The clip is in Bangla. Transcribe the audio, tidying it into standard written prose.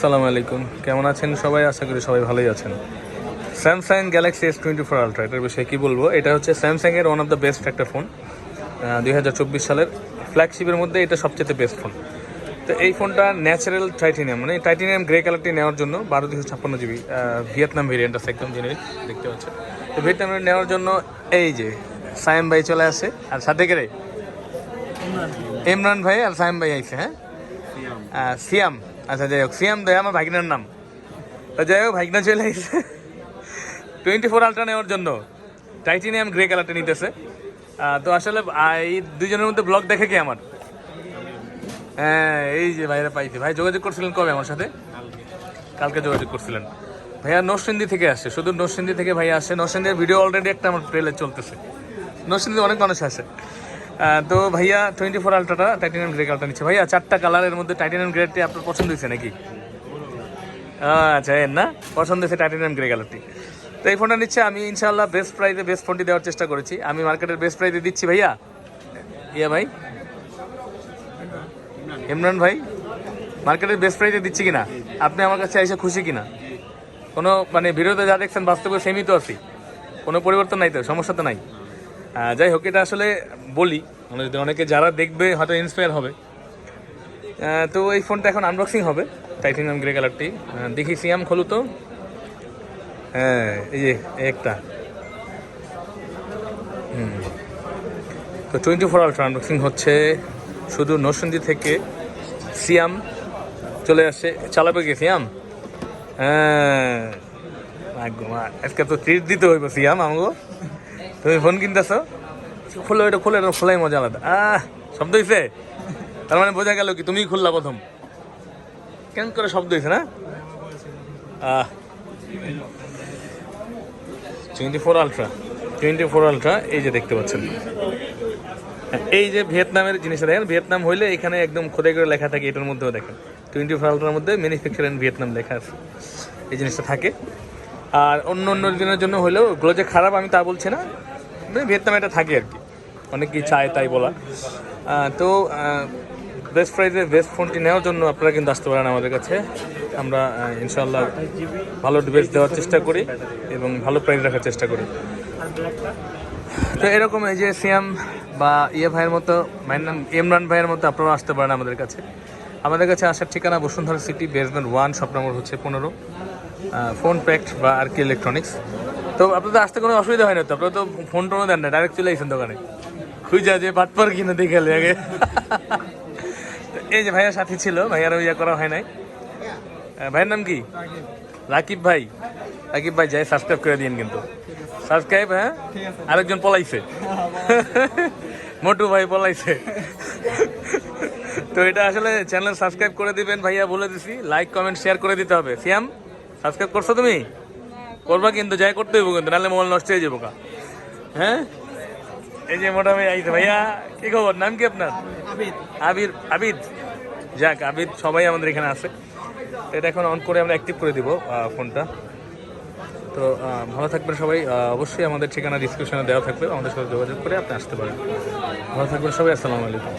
আসসালামু আলাইকুম, কেমন আছেন সবাই? আশা করি সবাই ভালোই আছেন। স্যামসাং গ্যালাক্সি S24 আলট্রা, এটার বিষয়ে কী বলবো? এটা হচ্ছে স্যামসাংয়ের ওয়ান অফ দ্য বেস্ট একটা ফোন। 2024 সালের ফ্ল্যাগশিপের মধ্যে এটা সবচেয়ে বেস্ট ফোন। তো এই ফোনটা ন্যাচারাল টাইটেনিয়াম, মানে টাইটেনিয়াম গ্রে কালারটি নেওয়ার জন্য 12 256 GB ভিয়েতনাম ভেরিয়েন্ট আছে, একদম জেনারিক দেখতে পাচ্ছেন। তো ভিয়েতনাম নেওয়ার জন্য এই যে সায়েম ভাই চলে আসে, আর সাথে করে ইমরান ভাই আর সায়েম ভাই আইছে। হ্যাঁ, সিয়াম। আচ্ছা, যাই হোক, সিয়াম দেয় আমার ভাগিনার নাম। তো যাই হোক, ভাগিনা চলে এসেছে 24 আলট্রা নেওয়ার জন্য টাইটেনিয়াম গ্রে কালারটা নিতেছে। তো আসলে এই দুজনের মধ্যে ব্লগ দেখে কি আমার, হ্যাঁ এই যে ভাইরা পাইছে। ভাই যোগাযোগ করছিলেন কবে আমার সাথে? কালকে যোগাযোগ করছিলেন। ভাইয়া নরসিংদী থেকে আসে, শুধু নরসিংদী থেকে ভাইয়া আসে। নরসিংদীর ভিডিও অলরেডি একটা আমার ট্রেলে চলতেছে, নরসিংদী অনেক মানুষ আসে। তো ভাইয়া 24 আলট্রাটা টাইটেনিয়াম গ্রে কালারটা নিচ্ছে। ভাইয়া 4টা কালারের মধ্যে টাইটেনিয়াম গ্রেডটি আপনার পছন্দ হয়েছে নাকি? আচ্ছা, এর না পছন্দ হয়েছে টাইটেনিয়াম গ্রে কালারটি। তো এই ফোনটা নিচ্ছে আমি ইনশাআল্লাহ বেস্ট প্রাইসে বেস্ট ফোনটি দেওয়ার চেষ্টা করেছি। আমি মার্কেটের বেস্ট প্রাইসে দিচ্ছি ভাইয়া। ইয়া ভাই, ইমরান ভাই, মার্কেটের বেস্ট প্রাইসে দিচ্ছি কিনা? আপনি আমার কাছে এসে খুশি কিনা? কোনো মানে ভিডিওতে যা দেখছেন বাস্তবে সেমই তো আছি, কোনো পরিবর্তন নাই তো, সমস্যা তো নাই। যাই হোক, এটা আসলে বলি মানে অনেকে যারা দেখবে হয়তো ইন্সপায়ার হবে। তো এই ফোনটা এখন আনবক্সিং হবে, টাইটেনিয়াম গ্রে কালারটি। দেখি সিয়াম খোলো তো। হ্যাঁ, এই যে একটা তো 24 আলট্রা আনবক্সিং হচ্ছে। শুধু নরসিংদী থেকে সিয়াম চলে আসছে, চালাবে কি সিয়াম? হ্যাঁ, আজকে তো ট্রিট দিতে হইব সিয়াম আমাকে। তুমি ফোন কিনতেছো, খোলো এটা, খোলো এটা, খোলাই মজা আলাদা। শব্দ হয়েছে, তার মানে বোঝা গেল কি তুমিই খুললা প্রথম। কেন করে শব্দ হয়েছে না? 24 আলট্রা এই যে দেখতে পাচ্ছেন, এই যে ভিয়েতনামের জিনিসটা দেখেন। ভিয়েতনাম হইলে এখানে একদম খোদাই করে লেখা থাকে, এটার মধ্যেও দেখেন 24 আলট্রার মধ্যে ম্যানুফ্যাকচার ইন ভিয়েতনাম লেখা আছে, এই জিনিসটা থাকে। আর অন্য অন্য দিনের জন্য হলেও এগুলো যে খারাপ আমি তা বলছি না, মানে ভিয়েতনামে এটা থাকে আর কি, অনেকেই চায় তাই বলা। তো বেস্ট প্রাইসে বেস্ট ফোনটি নেওয়ার জন্য আপনারা কিন্তু আসতে পারেন আমাদের কাছে। আমরা ইনশাল্লাহ ভালো ডিভাইস দেওয়ার চেষ্টা করি এবং ভালো প্রাইস রাখার চেষ্টা করি। তো এরকম এই যে সিয়াম বা ভাইয়ের মতো, ভাইয়ের নাম ইমরান ভাইয়ের মতো, আপনারা আসতে পারেন আমাদের কাছে। আমাদের কাছে আসার ঠিকানা Bashundhara city, basement 1, shop number হচ্ছে 15, ফোন প্যাক্ট বা আর কি ইলেকট্রনিক্স। তো আপনাদের আসতে কোনো অসুবিধা হয় না তো? আপনারা তো ফোন টোনও দেন না, ডাইরেক্ট চলে আসেন দোকানে, খুঁজা যে বাটপার কিনে দেখে আগে। এই যে ভাইয়ার সাথী ছিল, ভাইয়ারও ইয়া করা হয় নাই। ভাইয়ের নাম কি? রাকিব ভাই। রাকিব ভাই যাই সাবস্ক্রাইব করে দিন কিন্তু, সাবস্ক্রাইব। হ্যাঁ, আরেকজন পলাইছে, মোটু ভাই পলাইছে। তো এটা আসলে চ্যানেল সাবস্ক্রাইব করে দিবেন ভাইয়া, বলে দিছি। লাইক কমেন্ট শেয়ার করে দিতে হবে। সিয়াম, সাবস্ক্রাইব করছো তুমি? করবা কিন্তু, যাই করতে হইব কিন্তু, নাহলে মোবাইল নষ্ট হয়ে যাবো কা। হ্যাঁ, এই যে মোটা ভাই আইছে। ভাইয়া কি খবর, নাম কি আপনার? আবির। আবিদ, যাক আবিদ, সবাই আমাদের এখানে আছে। এটা এখন অন করে আমরা অ্যাক্টিভ করে দিব ফোনটা। তো ভালো থাকবেন সবাই। অবশ্যই আমাদের ঠিকানা ডিসক্রিপশনে দেওয়া থাকবে, আমাদের সাথে যোগাযোগ করে আপনি আসতে পারেন। ভালো থাকবেন সবাই, আসসালামু আলাইকুম।